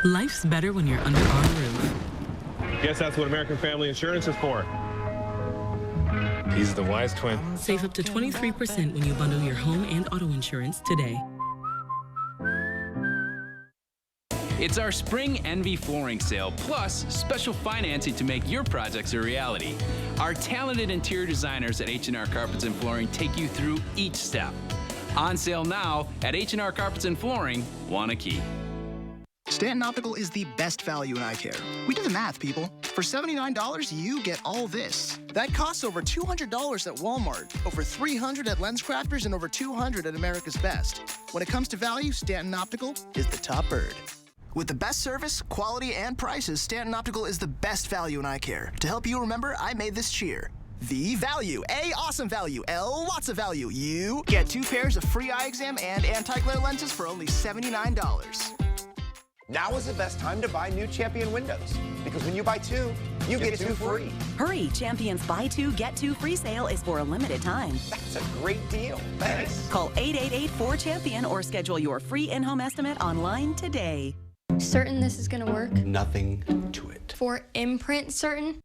Life's better when you're under our roof. Guess that's what American Family Insurance is for. He's the wise twin. Save up to 23% when you bundle your home and auto insurance today. It's our Spring Envy Flooring Sale, plus special financing to make your projects a reality. Our talented interior designers at H&R Carpets and Flooring take you through each step. On sale now at H&R Carpets and Flooring, Wanakee. Stanton Optical is the best value in eye care. We did the math, people. For $79, you get all this. That costs over $200 at Walmart, over $300 at LensCrafters, and over $200 at America's Best. When it comes to value, Stanton Optical is the top bird. With the best service, quality, and prices, Stanton Optical is the best value in eye care. To help you remember, I made this cheer. The value. A, awesome value. L, lots of value. You get 2 pairs of free eye exam and anti-glare lenses for only $79. Now is the best time to buy new Champion windows, because when you buy 2, you get 2 free. Hurry, Champion's Buy 2, Get 2 free sale is for a limited time. That's a great deal. Thanks. Call 888-4CHAMPION or schedule your free in-home estimate online today. Certain this is going to work? Nothing to it. For imprint certain?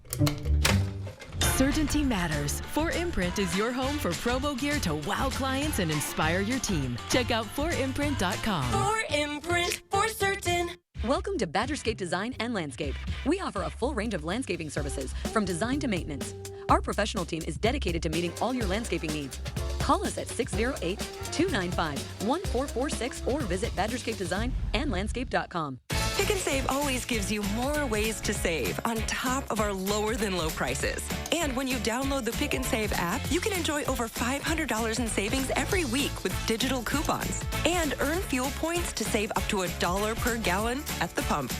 Certainty matters. 4imprint is your home for promo gear to wow clients and inspire your team. Check out 4imprint.com. 4imprint, for certain. Welcome to Badgerscape Design and Landscape. We offer a full range of landscaping services, from design to maintenance. Our professional team is dedicated to meeting all your landscaping needs. Call us at 608-295-1446 or visit badgerscapedesignandlandscape.com. Pick and Save always gives you more ways to save on top of our lower than low prices. And when you download the Pick and Save app, you can enjoy over $500 in savings every week with digital coupons and earn fuel points to save up to $1 per gallon at the pump.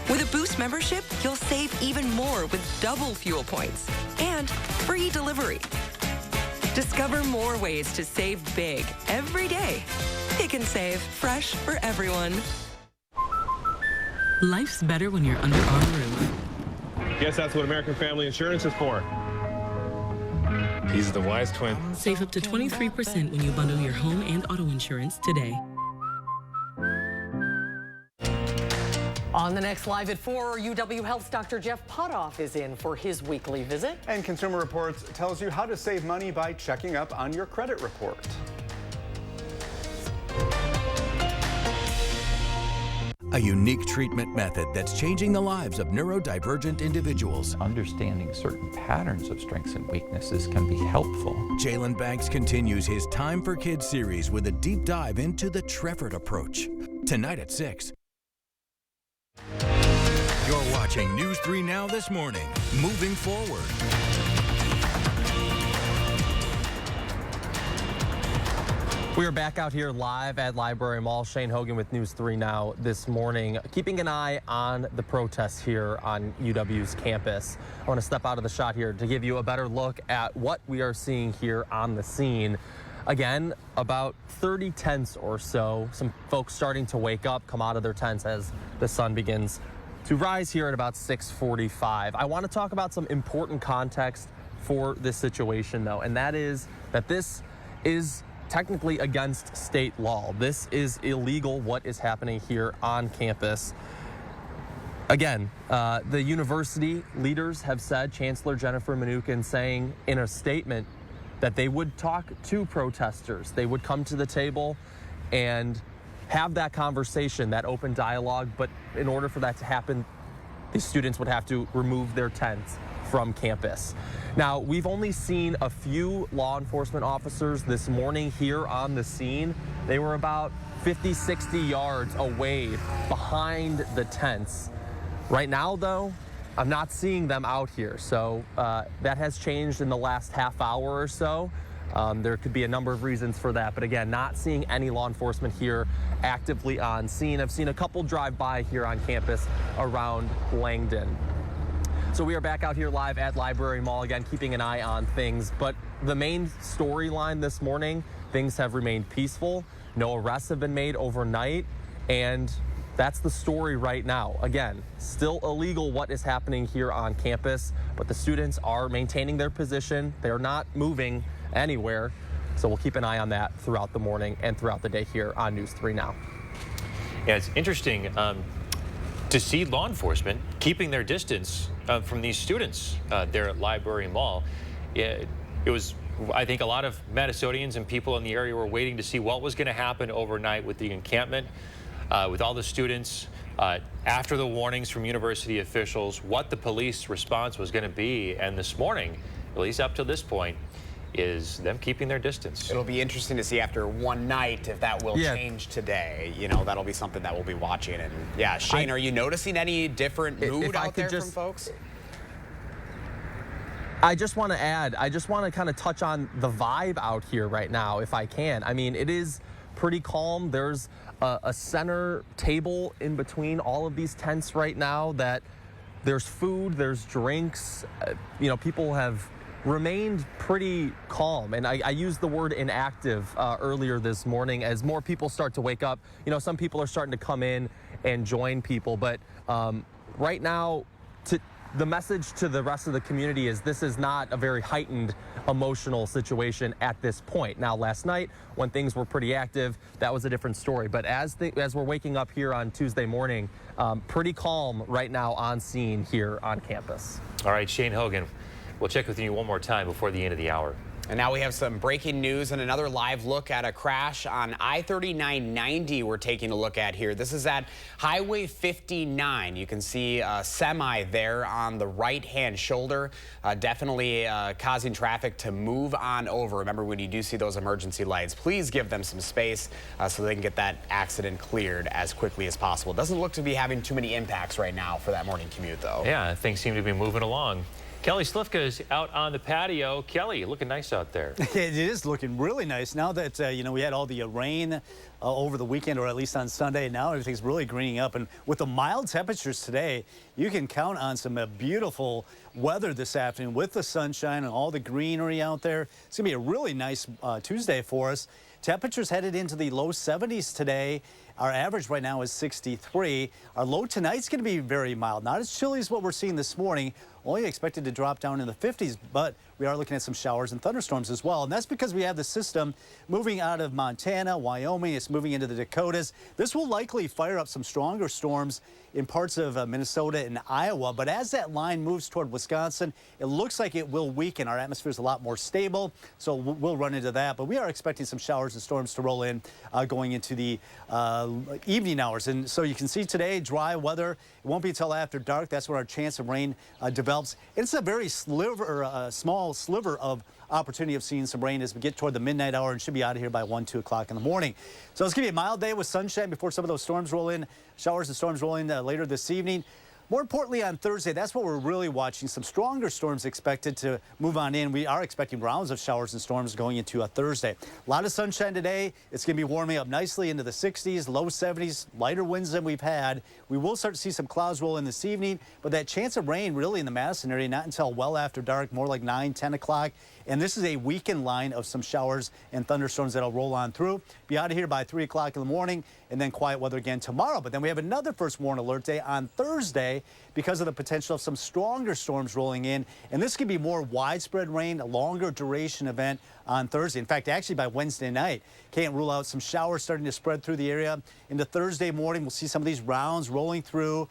With a Boost membership, you'll save even more with double fuel points and free delivery. Discover more ways to save big every day. Pick and Save, fresh for everyone. Life's better when you're under our roof. Guess that's what American Family Insurance is for. He's the wise twin. Save up to 23% when you bundle your home and auto insurance today. On the next Live at 4, UW Health's Dr. Jeff Potoff is in for his weekly visit. And Consumer Reports tells you how to save money by checking up on your credit report. A unique treatment method that's changing the lives of neurodivergent individuals. Understanding certain patterns of strengths and weaknesses can be helpful. Jalen Banks continues his Time for Kids series with a deep dive into the Trefford approach. Tonight at 6. You're watching News 3 Now this morning. Moving forward. We are back out here live at Library Mall. Shane Hogan with News 3 Now this morning, keeping an eye on the protests here on UW's campus. I want to step out of the shot here to give you a better look at what we are seeing here on the scene. again, about 30 tents or so. Some folks starting to wake up, come out of their tents as the sun begins to rise here at about 6:45. I want to talk about some important context for this situation, though, and that is that this is technically against state law. This is illegal, what is happening here on campus. Again, the university leaders have said, Chancellor Jennifer Mnuchin saying in a statement that they would talk to protesters. They would come to the table and have that conversation, that open dialogue, but in order for that to happen, the students would have to remove their tents from campus. Now, we've only seen a few law enforcement officers this morning here on the scene. They were about 50, 60 yards away behind the tents. Right now, though, I'm not seeing them out here, so that has changed in the last half hour or so. There could be a number of reasons for that, but again, not seeing any law enforcement here actively on scene. I've seen a couple drive by here on campus around Langdon. So we are back out here live at Library Mall again, keeping an eye on things, but the main storyline this morning, things have remained peaceful. No arrests have been made overnight, and that's the story right now. Again, still illegal what is happening here on campus, but the students are maintaining their position. They're not moving anywhere. So we'll keep an eye on that throughout the morning and throughout the day here on News 3 Now. Yeah, it's interesting to see law enforcement keeping their distance from these students there at Library Mall. It was, I think, a lot of Madisonians and people in the area were waiting to see what was going to happen overnight with the encampment, with all the students, after the warnings from university officials, what the police response was going to be. And this morning, at least up to this point, is them keeping their distance. It'll be interesting to see after one night if that will change today. You know, that'll be something that we'll be watching. And yeah, Shane, are you noticing any different mood out there from folks? I just want to add, I just want to kind of touch on the vibe out here right now, if I can. I mean, it is pretty calm. There's a center table in between all of these tents right now that there's food, there's drinks. You know, people have remained pretty calm, and I used the word inactive earlier this morning. As more people start to wake up, you know, some people are starting to come in and join people, but right now, the message to the rest of the community is this is not a very heightened emotional situation at this point. Now, last night when things were pretty active, that was a different story, but as we're waking up here on Tuesday morning, pretty calm right now on scene here on campus. All right, Shane Hogan, we'll check with you one more time before the end of the hour. And now we have some breaking news and another live look at a crash on I-3990 we're taking a look at here. This is at Highway 59. You can see a semi there on the right-hand shoulder, definitely causing traffic to move on over. Remember, when you do see those emergency lights, please give them some space so they can get that accident cleared as quickly as possible. Doesn't look to be having too many impacts right now for that morning commute, though. Yeah, things seem to be moving along. Kelly Slifka is out on the patio. Kelly, looking nice out there. It is looking really nice now that, you know, we had all the rain over the weekend, or at least on Sunday. Now everything's really greening up. And with the mild temperatures today, you can count on some beautiful weather this afternoon with the sunshine and all the greenery out there. It's going to be a really nice Tuesday for us. Temperatures headed into the low 70s today. Our average right now is 63. Our low tonight's going to be very mild. Not as chilly as what we're seeing this morning. Only expected to drop down in the 50s, but we are looking at some showers and thunderstorms as well. And that's because we have the system moving out of Montana, Wyoming. It's moving into the Dakotas. This will likely fire up some stronger storms in parts of Minnesota and Iowa. But as that line moves toward Wisconsin, it looks like it will weaken. Our atmosphere is a lot more stable, so we'll run into that. But we are expecting some showers and storms to roll in going into the evening hours. And so you can see today, dry weather. It won't be until after dark. That's when our chance of rain develops. It's a very small sliver of opportunity of seeing some rain as we get toward the midnight hour and should be out of here by 1, 2 o'clock in the morning. So it's going to be a mild day with sunshine before some of those storms roll in. Showers and storms roll in later this evening. More importantly, on Thursday, that's what we're really watching. Some stronger storms expected to move on in. We are expecting rounds of showers and storms going into Thursday. A lot of sunshine today. It's going to be warming up nicely into the 60s, low 70s, lighter winds than we've had. We will start to see some clouds roll in this evening, but that chance of rain really in the Madison area, not until well after dark, more like 9, 10 o'clock. And this is a weekend line of some showers and thunderstorms that'll roll on through. Be out of here by 3 o'clock in the morning, and then quiet weather again tomorrow. But then we have another first warn alert day on Thursday because of the potential of some stronger storms rolling in. And this could be more widespread rain, a longer duration event on Thursday. In fact, actually by Wednesday night, can't rule out some showers starting to spread through the area. Into Thursday morning, we'll see some of these rounds rolling through,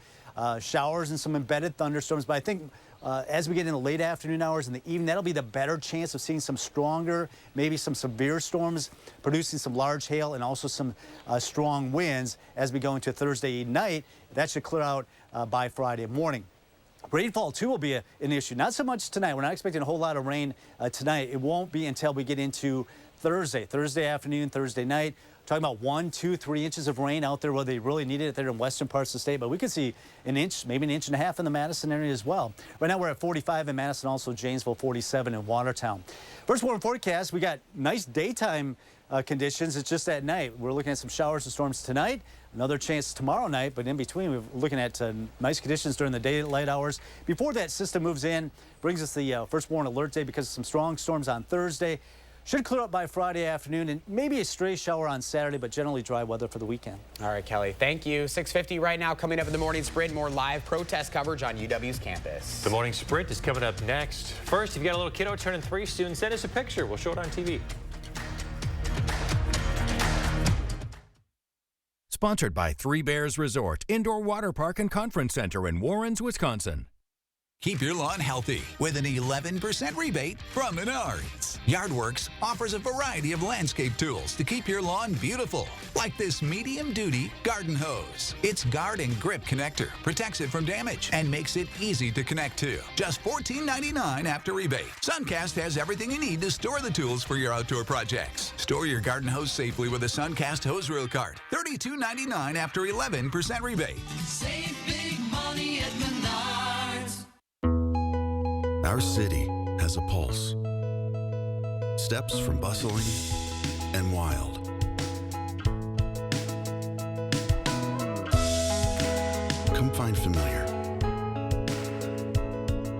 showers and some embedded thunderstorms. But I think as we get in the late afternoon hours in the evening, that'll be the better chance of seeing some stronger, maybe some severe storms, producing some large hail and also some strong winds as we go into Thursday night. That should clear out by Friday morning. Rainfall, too, will be an issue. Not so much tonight. We're not expecting a whole lot of rain tonight. It won't be until we get into Thursday afternoon, Thursday night. Talking about 1, 2, 3 inches of rain out there where they really need it there in western parts of the state. But we could see an inch, maybe an inch and a half in the Madison area as well. Right now we're at 45 in Madison, also Janesville, 47 in Watertown. First warning forecast, we got nice daytime conditions. It's just at night. We're looking at some showers and storms tonight. Another chance tomorrow night, but in between, we're looking at nice conditions during the daylight hours. Before that system moves in, brings us the first warn alert day because of some strong storms on Thursday. Should clear up by Friday afternoon and maybe a stray shower on Saturday, but generally dry weather for the weekend. All right, Kelly, thank you. 6:50 right now. Coming up in the morning sprint, more live protest coverage on UW's campus. The morning sprint is coming up next. First, if you got a little kiddo turning 3 soon, send us a picture. We'll show it on TV. Sponsored by Three Bears Resort, Indoor Water Park and Conference Center in Warrens, Wisconsin. Keep your lawn healthy with an 11% rebate from Menards. Yardworks offers a variety of landscape tools to keep your lawn beautiful, like this medium-duty garden hose. Its guard and grip connector protects it from damage and makes it easy to connect to. Just $14.99 after rebate. Suncast has everything you need to store the tools for your outdoor projects. Store your garden hose safely with a Suncast hose reel cart. $32.99 after 11% rebate. Save big money at Menards. Our city has a pulse. Steps from bustling and wild. Come find familiar.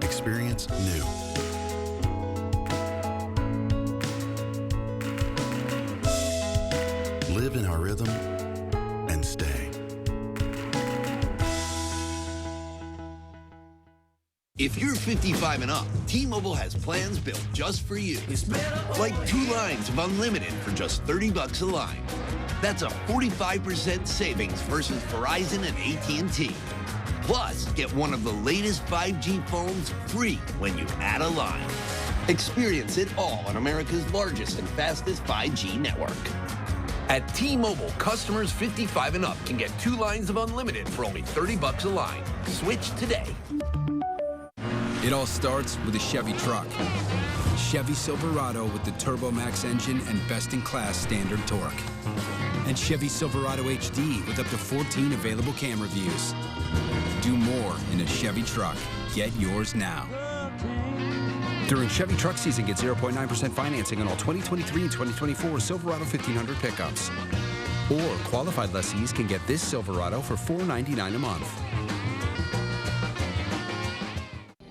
Experience new. Live in our rhythm and stay. If you're 55 and up, T-Mobile has plans built just for you. Like 2 lines of unlimited for just $30 a line. That's a 45% savings versus Verizon and AT&T. Plus, get one of the latest 5G phones free when you add a line. Experience it all on America's largest and fastest 5G network. At T-Mobile, customers 55 and up can get 2 lines of unlimited for only $30 a line. Switch today. It all starts with a Chevy truck. Chevy Silverado with the Turbo Max engine and best-in-class standard torque. And Chevy Silverado HD with up to 14 available camera views. Do more in a Chevy truck. Get yours now. During Chevy truck season, get 0.9% financing on all 2023 and 2024 Silverado 1500 pickups. Or qualified lessees can get this Silverado for $499 a month.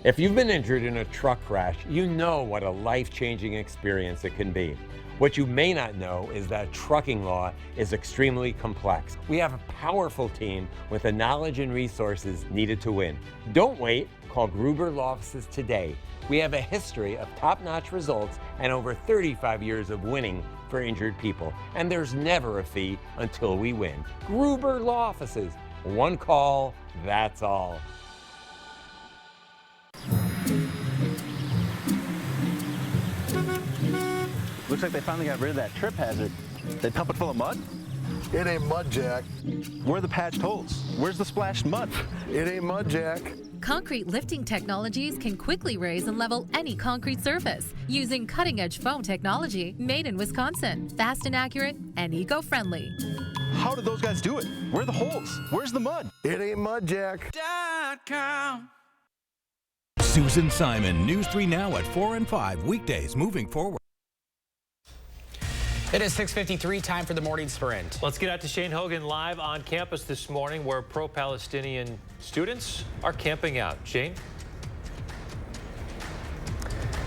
If you've been injured in a truck crash, you know what a life-changing experience it can be. What you may not know is that trucking law is extremely complex. We have a powerful team with the knowledge and resources needed to win. Don't wait. Call Gruber Law Offices today. We have a history of top-notch results and over 35 years of winning for injured people. And there's never a fee until we win. Gruber Law Offices. One call, that's all. Looks like they finally got rid of that trip hazard. They pump it full of mud? It ain't mud, Jack. Where are the patched holes? Where's the splashed mud? It ain't mud, Jack. concrete lifting technologies can quickly raise and level any concrete surface using cutting-edge foam technology made in Wisconsin. Fast and accurate and eco-friendly. How did those guys do it? Where are the holes? Where's the mud? It ain't mud, Jack. Susan Simon, News 3 Now at 4 and 5 weekdays moving forward. It is 6:53, time for the morning sprint. Let's get out to Shane Hogan live on campus this morning where pro-Palestinian students are camping out. Shane?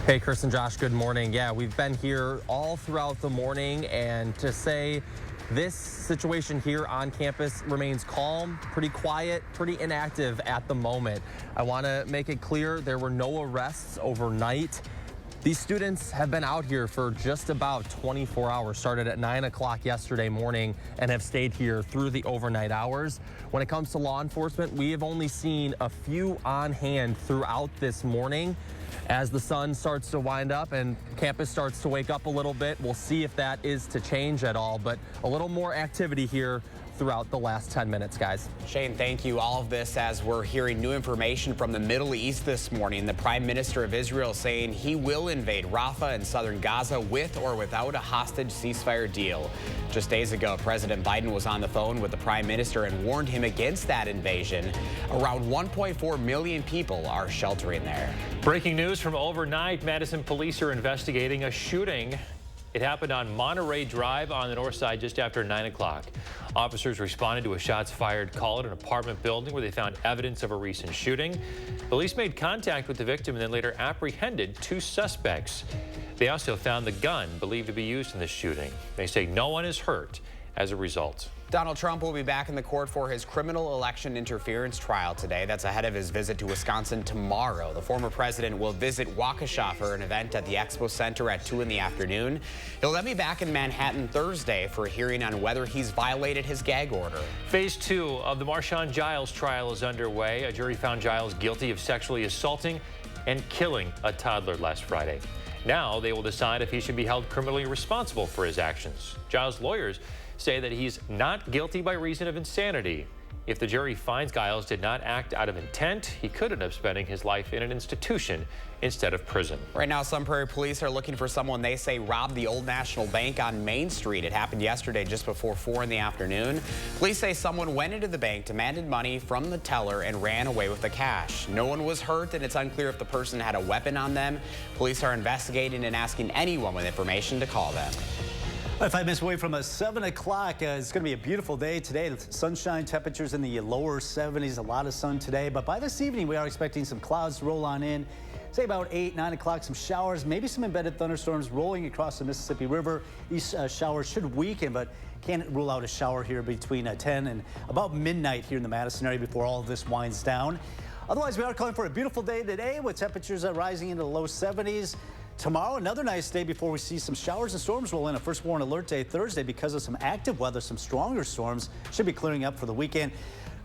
Hey, Chris and Josh, good morning. Yeah, we've been here all throughout the morning, and to say this situation here on campus remains calm, pretty quiet, pretty inactive at the moment. I want to make it clear there were no arrests overnight. These students have been out here for just about 24 hours, started at 9 o'clock yesterday morning and have stayed here through the overnight hours. When it comes to law enforcement, we have only seen a few on hand throughout this morning. As the sun starts to wind up and campus starts to wake up a little bit, we'll see if that is to change at all, but a little more activity here throughout the last 10 minutes, guys. Shane, thank you. All of this as we're hearing new information from the Middle East this morning. The Prime Minister of Israel saying he will invade Rafah in southern Gaza with or without a hostage ceasefire deal. Just days ago, President Biden was on the phone with the Prime Minister and warned him against that invasion. Around 1.4 million people are sheltering there. Breaking news from overnight, Madison police are investigating a shooting. It happened on Monterey Drive on the north side just after 9 o'clock. Officers responded to a shots fired call at an apartment building where they found evidence of a recent shooting. Police made contact with the victim and then later apprehended 2 suspects. They also found the gun believed to be used in the shooting. They say no one is hurt as a result. Donald Trump will be back in the court for his criminal election interference trial today. That's ahead of his visit to Wisconsin tomorrow. The former president will visit Waukesha for an event at the Expo Center at 2 in the afternoon. He'll then be back in Manhattan Thursday for a hearing on whether he's violated his gag order. Phase 2 of the Marshawn Giles trial is underway. A jury found Giles guilty of sexually assaulting and killing a toddler last Friday. Now they will decide if he should be held criminally responsible for his actions. Giles' lawyers say that he's not guilty by reason of insanity. If the jury finds Giles did not act out of intent, he could end up spending his life in an institution instead of prison. Right now, Sun Prairie police are looking for someone they say robbed the Old National Bank on Main Street. It happened yesterday just before 4 in the afternoon. Police say someone went into the bank, demanded money from the teller, and ran away with the cash. No one was hurt, and it's unclear if the person had a weapon on them. Police are investigating and asking anyone with information to call them. 5 minutes away from 7 o'clock. It's going to be a beautiful day today. Sunshine, temperatures in the lower 70s, a lot of sun today. But by this evening, we are expecting some clouds to roll on in. Say about 8, 9 o'clock, some showers, maybe some embedded thunderstorms rolling across the Mississippi River. These showers should weaken, but can't rule out a shower here between 10 and about midnight here in the Madison area before all of this winds down. Otherwise, we are calling for a beautiful day today with temperatures rising into the low 70s. Tomorrow, another nice day before we see some showers and storms roll in. A first warn alert day Thursday because of some active weather, some stronger storms should be clearing up for the weekend.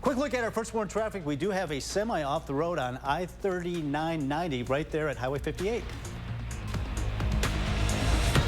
Quick look at our first warn traffic. We do have a semi off the road on I-3990 right there at Highway 58.